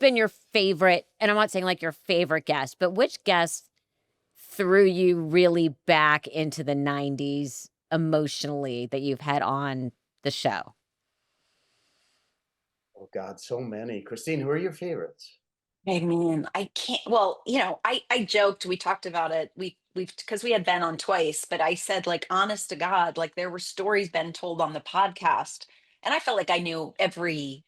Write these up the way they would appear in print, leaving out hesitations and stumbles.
been your favorite, and I'm not saying like your favorite guest, but which guest threw you really back into the 90s emotionally that you've had on the show? Oh God, so many. Christine, who are your favorites? I mean, I can't. Well, I joked. We talked about it. We've because we had Ben on twice, but I said, like, honest to God, like there were stories Ben told on the podcast, and I felt like I knew every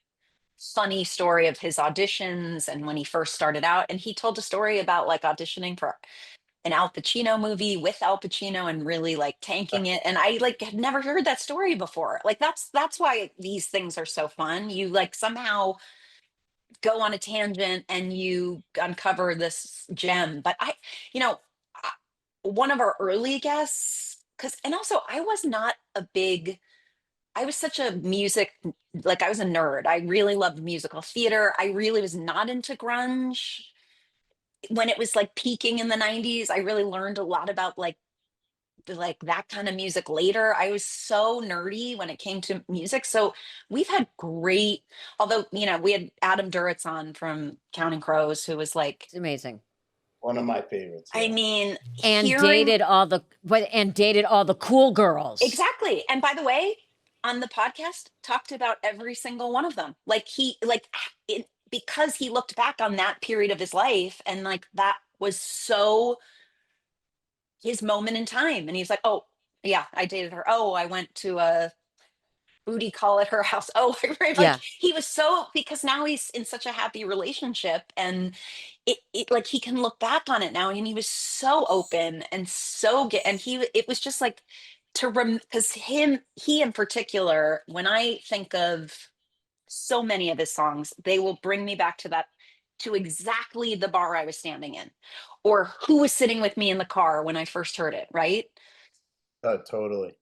funny story of his auditions and when he first started out. And he told a story about like auditioning for an Al Pacino movie with Al Pacino and really like tanking it. And I like had never heard that story before. Like that's why these things are so fun. You like somehow go on a tangent and you uncover this gem. But I- one of our early guests, because, and also I was not a big, I was such a like I was a nerd. I really loved musical theater. I really was not into grunge when it was like peaking in the 90s. I really learned a lot about like that kind of music later. I was so nerdy when it came to music. So we've had great, although, we had Adam Duritz on from Counting Crows, who was like, It's amazing. One of my favorites. I Yeah. mean, And hearing dated all the cool girls. exactly. And by the way, on the podcast, talked about every single one of them. Like because he looked back on that period of his life and like that was so his moment in time. And he's like, oh, yeah, I dated her. Oh, I went to a booty call at her house. Oh, right. Like Yeah. he was so, because now he's in such a happy relationship and it like he can look back on it now and he was so open and so get, and it was just like because he in particular, when I think of so many of his songs, they will bring me back to that, to exactly the bar I was standing in or who was sitting with me in the car when I first heard it. Right. Totally.